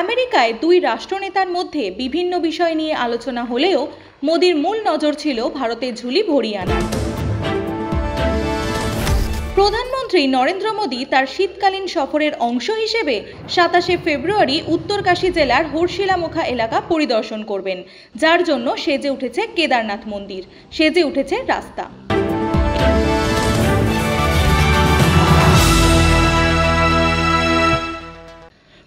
আমেরিকায় দুই রাষ্ট্রনেতার মধ্যে বিভিন্ন বিষয় নিয়ে আলোচনা হলেও মোদির মূল নজর ছিল ভারতের ঝুলি ভরিয়ে আনা। প্রধানমন্ত্রী নরেন্দ্র মোদি তার শীতকালীন সফরের অংশ হিসেবে ২৭শে ফেব্রুয়ারি উত্তরকাশী জেলার হর্ষিলামুখা এলাকা পরিদর্শন করবেন, যার জন্য সেজে উঠেছে কেদারনাথ মন্দির, সেজে উঠেছে রাস্তা।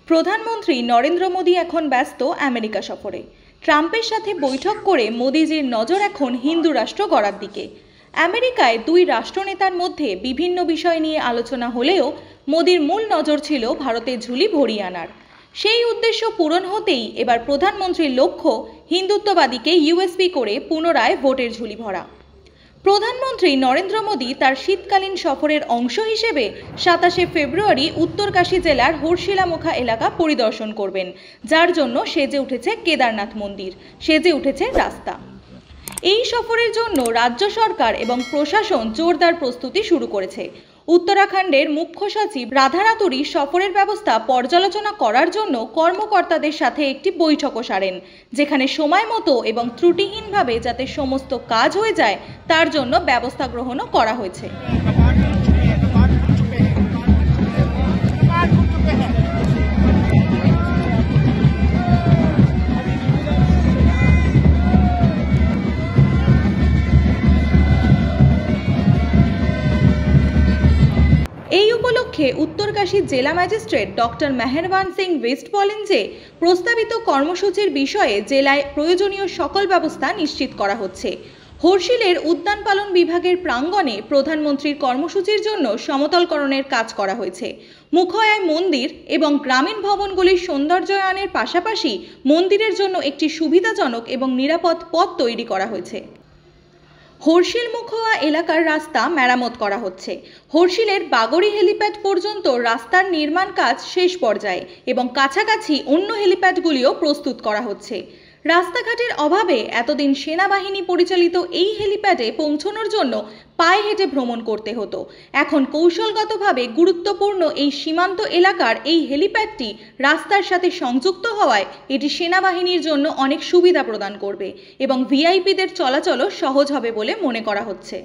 প্রধানমন্ত্রী নরেন্দ্র মোদি এখন ব্যস্ত আমেরিকা সফরে। ট্রাম্পের সাথে বৈঠক করে মোদিজির নজর এখন হিন্দু রাষ্ট্র গড়ার দিকে। আমেরিকায় দুই রাষ্ট্রনেতার মধ্যে বিভিন্ন বিষয় নিয়ে আলোচনা হলেও মোদির মূল নজর ছিল ভারতের ঝুলি ভরিয়ে আনার। সেই উদ্দেশ্য পূরণ হতেই এবার প্রধানমন্ত্রীর লক্ষ্য হিন্দুত্ববাদীকে ইউএসপি করে পুনরায় ভোটের ঝুলি ভরা। প্রধানমন্ত্রী নরেন্দ্র মোদি তার শীতকালীন সফরের অংশ হিসেবে ২৭শে ফেব্রুয়ারি উত্তরকাশী জেলার হর্ষিলামুখা এলাকা পরিদর্শন করবেন, যার জন্য সেজে উঠেছে কেদারনাথ মন্দির, সেজে উঠেছে রাস্তা। এই সফরের জন্য রাজ্য সরকার এবং প্রশাসন জোরদার প্রস্তুতি শুরু করেছে। উত্তরাখণ্ডের মুখ্য সচিব রাধারাতুরি সফরের ব্যবস্থা পর্যালোচনা করার জন্য কর্মকর্তাদের সাথে একটি বৈঠকও সারেন, যেখানে সময় মতো এবং ত্রুটিহীনভাবে যাতে সমস্ত কাজ হয়ে যায় তার জন্য ব্যবস্থা গ্রহণও করা হয়েছে। এই উপলক্ষে উত্তরকাশী জেলা ম্যাজিস্ট্রেট ডক্টর মেহেরবান সিং বিস্ট বলেন যে প্রস্তাবিত কর্মসূচির বিষয়ে জেলায় প্রয়োজনীয় সকল ব্যবস্থা নিশ্চিত করা হচ্ছে। হর্ষিলের উদ্যান পালন বিভাগের প্রাঙ্গণে প্রধানমন্ত্রীর কর্মসূচির জন্য সমতলকরণের কাজ করা হয়েছে। মুখয়ায় মন্দির এবং গ্রামীণ ভবনগুলির সৌন্দর্যায়নের পাশাপাশি মন্দিরের জন্য একটি সুবিধাজনক এবং নিরাপদ পথ তৈরি করা হয়েছে। হর্ষিল মুখোয়া এলাকার রাস্তা মেরামত করা হচ্ছে। হর্ষিলের বাগড়ি হেলিপ্যাড পর্যন্ত রাস্তার নির্মাণ কাজ শেষ পর্যায়ে এবং কাছাকাছি অন্য হেলিপ্যাডগুলিও প্রস্তুত করা হচ্ছে। রাস্তাঘাটের অভাবে এতদিন সেনাবাহিনী পরিচালিত এই হেলিপ্যাডে পৌঁছানোর জন্য পায়ে হেঁটে ভ্রমণ করতে হতো। এখন কৌশলগতভাবে গুরুত্বপূর্ণ এই সীমান্ত এলাকার এই হেলিপ্যাডটি রাস্তার সাথে সংযুক্ত হওয়ায় এটি সেনাবাহিনীর জন্য অনেক সুবিধা প্রদান করবে এবং ভিআইপিদের চলাচলও সহজ হবে বলে মনে করা হচ্ছে।